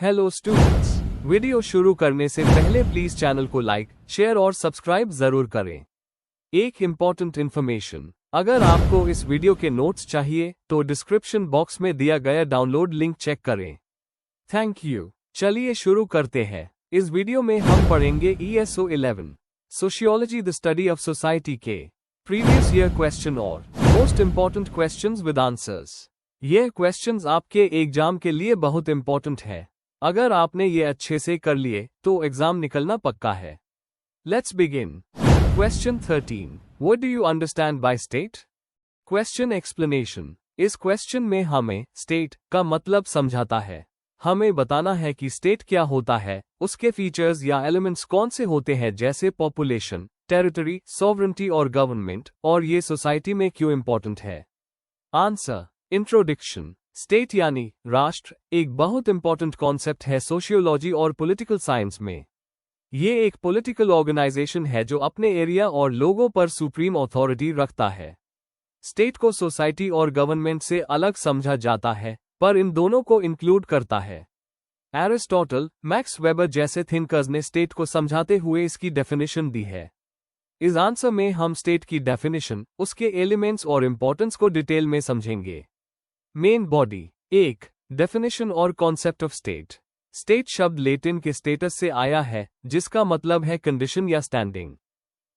Hello students, video शुरू करने से पहले प्लीज चैनल को लाइक, शेयर और सब्सक्राइब जरूर करें। एक इम्पॉर्टेंट इन्फॉर्मेशन, अगर आपको इस वीडियो के नोट्स चाहिए तो डिस्क्रिप्शन बॉक्स में दिया गया डाउनलोड लिंक चेक करें। Thank you. चलिए शुरू करते हैं। इस वीडियो में हम पढ़ेंगे ESO 11 sociology the study of society के प्रीवियस ईयर क्वेश्चन और most important questions with answers. ये क्वेश्चंस आपके एग्जाम के लिए बहुत इम्पोर्टेंट है। अगर आपने ये अच्छे से कर लिए तो एग्जाम निकलना पक्का है। Let's begin. Question 13, what do you understand by state? Question explanation. इस क्वेश्चन में हमें स्टेट का मतलब समझाता है। हमें बताना है कि स्टेट क्या होता है, उसके फीचर्स या एलिमेंट्स कौन से होते हैं, जैसे पॉपुलेशन, टेरिटरी, सॉवरेंटी और गवर्नमेंट, और ये सोसाइटी में क्यों इंपॉर्टेंट है। आंसर। इंट्रोडक्शन। स्टेट यानी राष्ट्र एक बहुत इंपॉर्टेंट कॉन्सेप्ट है सोशियोलॉजी और पॉलिटिकल साइंस में। ये एक पॉलिटिकल ऑर्गेनाइजेशन है जो अपने एरिया और लोगों पर सुप्रीम अथॉरिटी रखता है। स्टेट को सोसाइटी और गवर्नमेंट से अलग समझा जाता है, पर इन दोनों को इंक्लूड करता है। एरिस्टोटल, मैक्स वेबर जैसे थिंकर्स ने स्टेट को समझाते हुए इसकी डेफिनेशन दी है। इस आंसर में हम स्टेट की डेफिनेशन, उसके एलिमेंट्स और इंपॉर्टेंस को डिटेल में समझेंगे। Main body. 1. डेफिनेशन और कॉन्सेप्ट ऑफ स्टेट। स्टेट शब्द लेटिन के स्टेटस से आया है, जिसका मतलब है कंडीशन या स्टैंडिंग।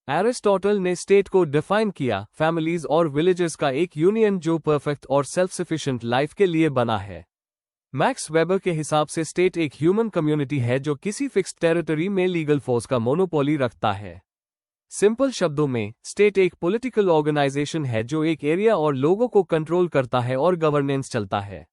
एरिस्टोटल ने स्टेट को डिफाइन किया फैमिलीज और विलेजेस का एक यूनियन जो परफेक्ट और सेल्फ सफिशिएंट लाइफ के लिए बना है। मैक्स वेबर के हिसाब से स्टेट एक ह्यूमन कम्युनिटी है जो किसी फिक्स्ड टेरिटरी में लीगल फोर्स का मोनोपोली रखता है। सिंपल शब्दों में, स्टेट एक पॉलिटिकल ऑर्गेनाइजेशन है जो एक एरिया और लोगों को कंट्रोल करता है और गवर्नेंस चलता है।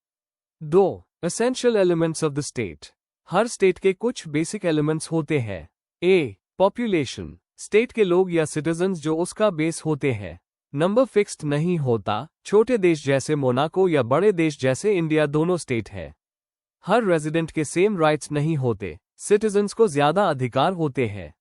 2. Essential elements of the state. Her state के कुछ बेसिक एलिमेंट्स होते हैं। A. पॉपुलेशन। स्टेट के लोग या सिटीजन्स जो उसका बेस होते हैं। नंबर फिक्स्ड नहीं होता, छोटे देश जैसे मोनाको या बड़े देश जैसे इंडिया दोनों स्टेट है। हर रेजिडेंट के सेम राइट्स नहीं होते, सिटीजन्स को ज्यादा अधिकार होते हैं।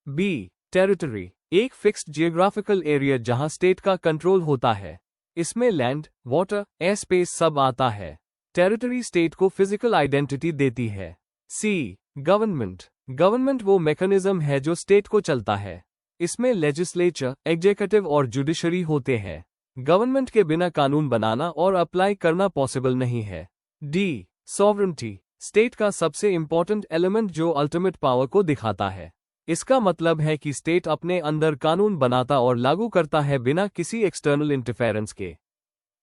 B. टेरिटरी। एक फिक्स्ड जियोग्राफिकल एरिया जहां स्टेट का कंट्रोल होता है। इसमें लैंड, वाटर, एयर स्पेस सब आता है। टेरिटरी स्टेट को फिजिकल आइडेंटिटी देती है। C. गवर्नमेंट। गवर्नमेंट वो मैकेनिज्म है जो स्टेट को चलता है। इसमें लेजिस्लेचर, एग्जीक्यूटिव और जुडिशरी होते हैं। गवर्नमेंट के बिना कानून बनाना और अप्लाई करना पॉसिबल नहीं है। D. सॉवरेंटी। स्टेट का सबसे इंपॉर्टेंट एलिमेंट जो अल्टीमेट पावर को दिखाता है। इसका मतलब है कि स्टेट अपने अंदर कानून बनाता और लागू करता है बिना किसी एक्सटर्नल इंटरफेरेंस के।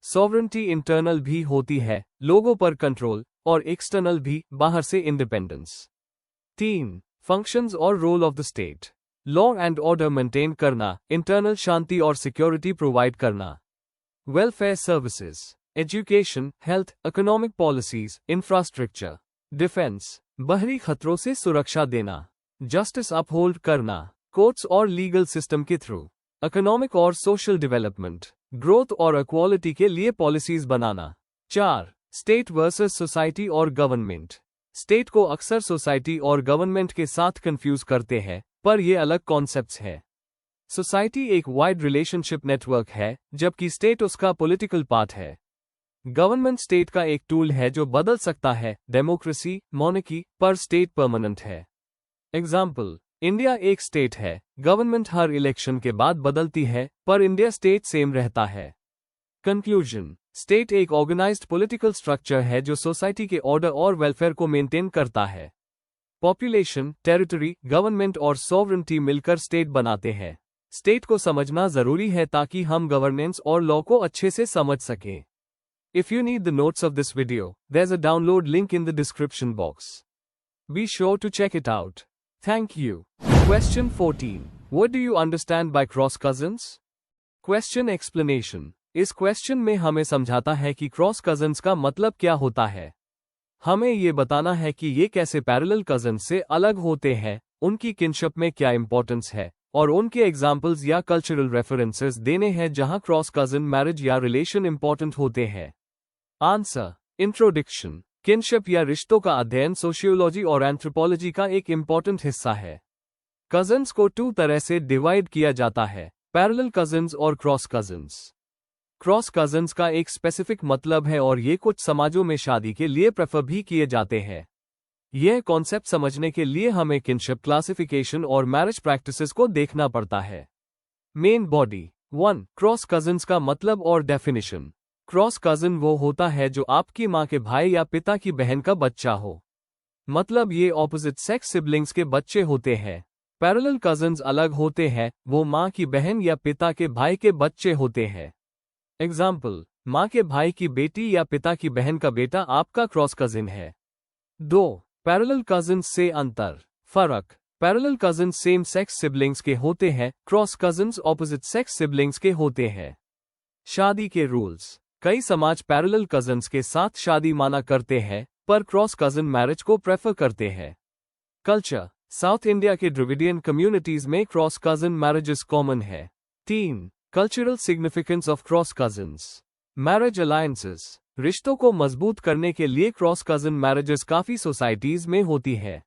सॉवरेंटी इंटरनल भी होती है, लोगों पर कंट्रोल, और एक्सटर्नल भी, बाहर से इंडिपेंडेंस। 3. फंक्शंस और role of the state. Law and order maintain करना, इंटरनल शांति और सिक्योरिटी प्रोवाइड करना। Welfare services, education, health, economic policies, infrastructure. Defence, बाहरी खतरों से सुरक्षा देना। जस्टिस अपहोल्ड करना, कोर्ट्स और लीगल सिस्टम के थ्रू। इकोनॉमिक और सोशल डेवलपमेंट, ग्रोथ और इक्वालिटी के लिए पॉलिसीज बनाना। 4. स्टेट वर्सेस सोसाइटी और गवर्नमेंट। स्टेट को अक्सर सोसाइटी और गवर्नमेंट के साथ कंफ्यूज करते हैं, पर ये अलग कॉन्सेप्ट्स हैं। सोसाइटी एक वाइड रिलेशनशिप नेटवर्क है, जबकि स्टेट उसका पॉलिटिकल पार्ट है। गवर्नमेंट स्टेट का एक टूल है जो बदल सकता है, डेमोक्रेसी, मोनार्की, पर स्टेट परमानेंट है। एग्जाम्पल, इंडिया एक स्टेट है, गवर्नमेंट हर इलेक्शन के बाद बदलती है, पर इंडिया स्टेट सेम रहता है। कंक्लूजन, स्टेट एक ऑर्गेनाइज्ड पॉलिटिकल स्ट्रक्चर है जो सोसाइटी के ऑर्डर और वेलफेयर को मेंटेन करता है। पॉपुलेशन, टेरिटरी, गवर्नमेंट और सॉवरेंटी मिलकर स्टेट बनाते हैं। स्टेट को समझना जरूरी है ताकि हम गवर्नेंस और लॉ को अच्छे से समझ सकें। If you need the notes of this video, there is a download link in the description box. Be sure to check it out. Thank you. Question 14. What do you understand by cross cousins? Question explanation. इस question में हमें समझाता है कि cross cousins का मतलब क्या होता है। हमें ये बताना है कि ये कैसे पैरेलल कजन्स से अलग होते हैं, उनकी किनशिप में क्या इंपॉर्टेंस है, और उनके एग्जाम्पल्स या कल्चरल रेफरेंसेस देने हैं जहां क्रॉस कजन मैरिज या रिलेशन इंपॉर्टेंट होते हैं। आंसर। इंट्रोडक्शन। किनशिप या रिश्तों का अध्ययन सोशियोलॉजी और एंथ्रोपोलॉजी का एक इम्पॉर्टेंट हिस्सा है। कजन्स को 2 तरह से डिवाइड किया जाता है, पैरेलल कजन्स और क्रॉस कजन्स। क्रॉस कजन्स का एक स्पेसिफिक मतलब है और ये कुछ समाजों में शादी के लिए प्रेफर भी किए जाते हैं। यह कॉन्सेप्ट समझने के लिए हमें किनशिप क्लासिफिकेशन और मैरिज प्रैक्टिसेस को देखना पड़ता है। Main body 1. क्रॉस कजिन्स का मतलब और डेफिनेशन। क्रॉस कजिन वो होता है जो आपकी माँ के भाई या पिता की बहन का बच्चा हो। मतलब ये ऑपोजिट सेक्स सिबलिंग्स के बच्चे होते हैं। पैरेलल कजिन्स अलग होते हैं, वो माँ की बहन या पिता के भाई के बच्चे होते हैं। एग्जाम्पल, माँ के भाई की बेटी या पिता की बहन का बेटा आपका क्रॉस कजिन है। 2. पैरेलल कजिन्स से अंतर फर्क। Parallel cousins same sex siblings के होते हैं, cross cousins opposite sex siblings के होते हैं। शादी के रूल्स। कई समाज पैरेलल कजिन्स के साथ शादी माना करते हैं, पर क्रॉस कजिन मैरिज को प्रेफर करते हैं। कल्चर। साउथ इंडिया के द्रविडियन कम्युनिटीज में क्रॉस कजिन मैरिजेस कॉमन है। 3. Cultural significance of cross cousins. Marriage alliances. रिश्तों को मजबूत करने के लिए क्रॉस कजिन मैरिजेस काफी सोसाइटीज में होती है।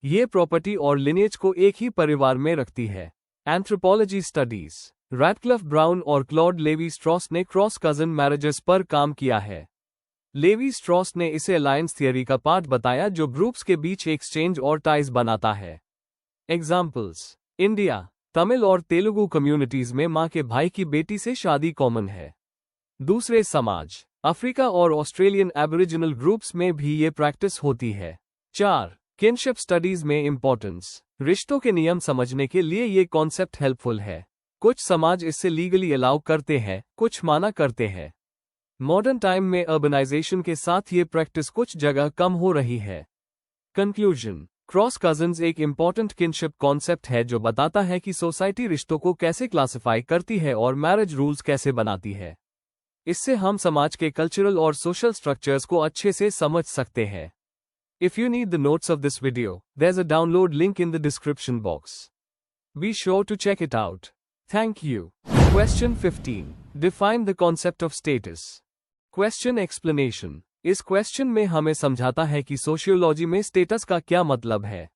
ये प्रॉपर्टी और लिनेज को एक ही परिवार में रखती है। Anthropology studies. रैडक्लिफ ब्राउन और क्लॉड लेवी स्ट्रॉस ने क्रॉस कजिन मैरिजेस पर काम किया है। लेवी स्ट्रॉस ने इसे अलायंस थियरी का पार्ट बताया जो ग्रुप्स के बीच एक्सचेंज और टाइज बनाता है। एग्जाम्पल्स, इंडिया, तमिल और तेलुगु कम्युनिटीज में माँ के भाई की बेटी से शादी कॉमन है। दूसरे समाज, अफ्रीका और ऑस्ट्रेलियन एबोरिजिनल ग्रुप्स में भी ये प्रैक्टिस होती है। 4. किनशिप स्टडीज में इंपॉर्टेंस। रिश्तों के नियम समझने के लिए ये कॉन्सेप्ट हेल्पफुल है। कुछ समाज इससे लीगली अलाउ करते हैं, कुछ माना करते हैं। मॉडर्न टाइम में अर्बनाइजेशन के साथ ये प्रैक्टिस कुछ जगह कम हो रही है। कंक्लूजन। क्रॉस कजिन्स एक इंपॉर्टेंट किनशिप कॉन्सेप्ट है जो बताता है कि सोसाइटी रिश्तों को कैसे क्लासिफाई करती है और मैरिज रूल्स कैसे बनाती है। इससे हम समाज के कल्चरल और सोशल स्ट्रक्चर्स को अच्छे से समझ सकते हैं। If you need the notes of this video, there's a download link in the description box. Be sure to check it out. Thank you. Question 15. Define the concept of status. Question explanation. इस question में हमें समझाता है कि sociology में status का क्या मतलब है।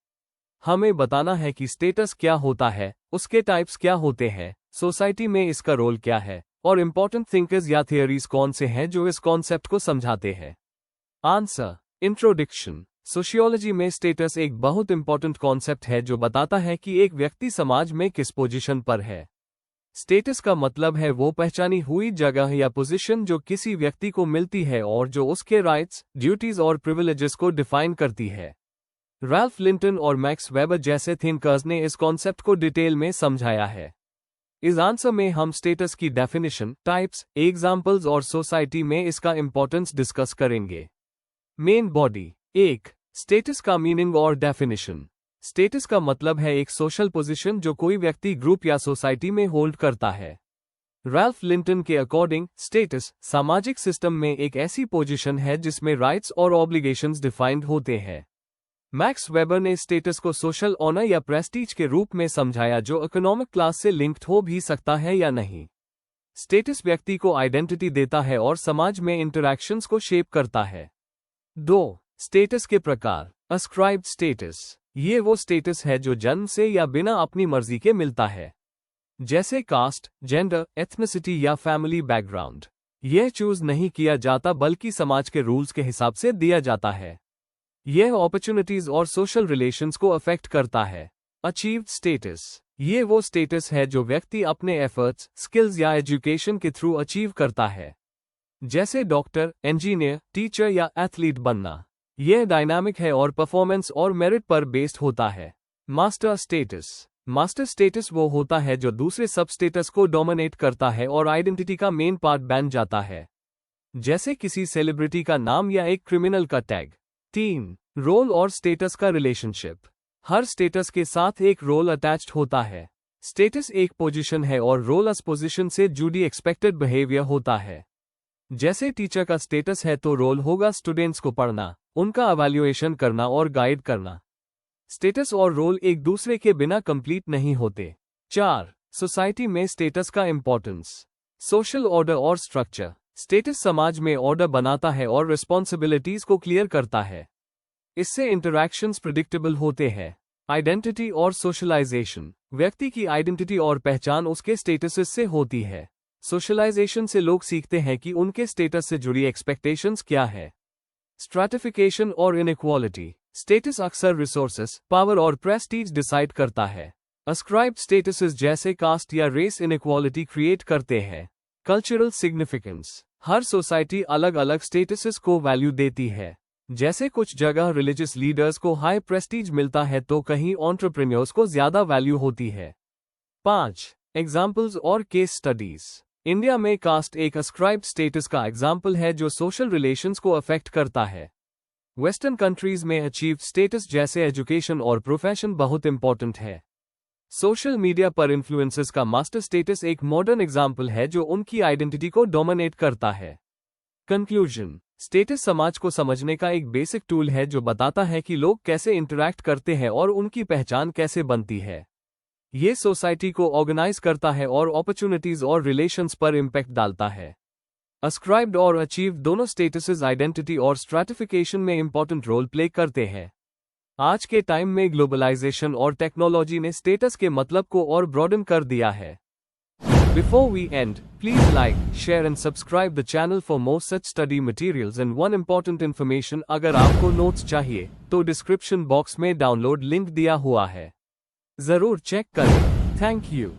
हमें बताना है कि स्टेटस क्या होता है, उसके टाइप्स क्या होते हैं, सोसाइटी में इसका रोल क्या है, और इंपॉर्टेंट थिंकर्स या थियरीज कौन से हैं जो इस कॉन्सेप्ट को समझाते हैं। आंसर। इंट्रोडक्शन। सोशियोलॉजी में स्टेटस एक बहुत इंपॉर्टेंट कॉन्सेप्ट है जो बताता है कि एक व्यक्ति समाज में किस पोजीशन पर है। स्टेटस का मतलब है वो पहचानी हुई जगह या पोजीशन जो किसी व्यक्ति को मिलती है और जो उसके राइट्स, ड्यूटीज और प्रिविलेजेस को डिफाइन करती है। रैल्फ लिंटन और मैक्स वेबर जैसे थिंकर्स ने इस कॉन्सेप्ट को डिटेल में समझाया है। इस आंसर में हम स्टेटस की डेफिनेशन, टाइप्स, एग्जाम्पल्स और सोसाइटी में इसका इंपॉर्टेंस डिस्कस करेंगे। Main body. 1. स्टेटस का मीनिंग और डेफिनेशन। स्टेटस का मतलब है एक सोशल पोजीशन जो कोई व्यक्ति, ग्रुप या सोसाइटी में होल्ड करता है। रैल्फ लिंटन के अकॉर्डिंग स्टेटस सामाजिक सिस्टम में एक ऐसी पोजीशन है जिसमें राइट्स और ऑब्लिगेशंस डिफाइंड होते हैं। मैक्स वेबर ने स्टेटस को सोशल ऑनर या प्रेस्टीज के रूप में समझाया जो इकोनॉमिक क्लास से लिंक्ड हो भी सकता है या नहीं। स्टेटस व्यक्ति को आइडेंटिटी देता है और समाज में इंटरैक्शंस को शेप करता है। 2. स्टेटस के प्रकार। Ascribed status. ये वो स्टेटस है जो जन्म से या बिना अपनी मर्जी के मिलता है, जैसे कास्ट, जेंडर, एथनिसिटी या फैमिली बैकग्राउंड। यह चूज नहीं किया जाता बल्कि समाज के रूल्स के हिसाब से दिया जाता है। यह अपॉर्चुनिटीज और सोशल रिलेशंस को अफेक्ट करता है। Achieved status. ये वो स्टेटस है जो व्यक्ति अपने एफर्ट्स, स्किल्स या एजुकेशन के थ्रू अचीव करता है, जैसे डॉक्टर, इंजीनियर, टीचर या एथलीट बनना। यह डायनामिक है और परफॉर्मेंस और मेरिट पर बेस्ड होता है। Master status. मास्टर स्टेटस वो होता है जो दूसरे सब स्टेटस को डोमिनेट करता है और आइडेंटिटी का मेन पार्ट बन जाता है, जैसे किसी सेलिब्रिटी का नाम या एक क्रिमिनल का टैग। 3. रोल और स्टेटस का रिलेशनशिप। हर स्टेटस के साथ एक रोल अटैच्ड होता है। स्टेटस एक पोजीशन है और रोल उस पोजीशन से जुड़ी एक्सपेक्टेड बिहेवियर होता है। जैसे टीचर का स्टेटस है तो रोल होगा स्टूडेंट्स को पढ़ना, उनका इवैल्यूएशन करना और गाइड करना। स्टेटस और रोल एक दूसरे के बिना कंप्लीट नहीं होते। 4. सोसाइटी में स्टेटस का इंपॉर्टेंस। सोशल ऑर्डर और स्ट्रक्चर। स्टेटस समाज में ऑर्डर बनाता है और रिस्पॉन्सिबिलिटीज को क्लियर करता है। इससे इंटरैक्शंस प्रिडिक्टेबल होते हैं। आइडेंटिटी और सोशलाइजेशन। व्यक्ति की आइडेंटिटी और पहचान उसके स्टेटस से होती है। सोशलाइजेशन से लोग सीखते हैं कि उनके स्टेटस से जुड़ी एक्सपेक्टेशंस क्या है। स्ट्रैटिफिकेशन और इनइक्वालिटी। स्टेटस अक्सर रिसोर्सेस, पावर और प्रेस्टीज डिसाइड करता है। अस्क्राइब्ड स्टेटसेस जैसे कास्ट या रेस इनइक्वालिटी क्रिएट करते हैं। कल्चरल सिग्निफिकेंस, हर सोसाइटी अलग अलग स्टेटसेस को वैल्यू देती है। जैसे कुछ जगह रिलीजियस लीडर्स को हाई प्रेस्टीज मिलता है तो कहीं एंटरप्रेन्योर्स को ज्यादा वैल्यू होती है। 5 एग्जाम्पल्स और केस स्टडीज। इंडिया में कास्ट एक अस्क्राइब्ड स्टेटस का एग्जाम्पल है जो सोशल रिलेशंस को अफेक्ट करता है। वेस्टर्न कंट्रीज में अचीव्ड स्टेटस जैसे एजुकेशन और प्रोफेशन बहुत इंपॉर्टेंट है। सोशल मीडिया पर इन्फ्लुएंसर्स का मास्टर स्टेटस एक मॉडर्न एग्जाम्पल है जो उनकी आइडेंटिटी को डोमिनेट करता है। कंक्लूजन, स्टेटस समाज को समझने का एक बेसिक टूल है जो बताता है कि लोग कैसे इंटरैक्ट करते हैं और उनकी पहचान कैसे बनती है। ये सोसाइटी को ऑर्गेनाइज करता है और अपॉर्चुनिटीज और रिलेशंस पर इम्पैक्ट डालता है। अस्क्राइब्ड और अचीव्ड दोनों स्टेटसेस आइडेंटिटी और स्ट्रैटिफिकेशन में इंपॉर्टेंट रोल प्ले करते हैं। आज के टाइम में ग्लोबलाइजेशन और टेक्नोलॉजी ने स्टेटस के मतलब को और ब्रॉडन कर दिया है। Before we end, please like, share and subscribe the channel for more such study materials and one important information अगर आपको नोट्स चाहिए तो डिस्क्रिप्शन बॉक्स में डाउनलोड लिंक दिया हुआ है, जरूर चेक करें। Thank you.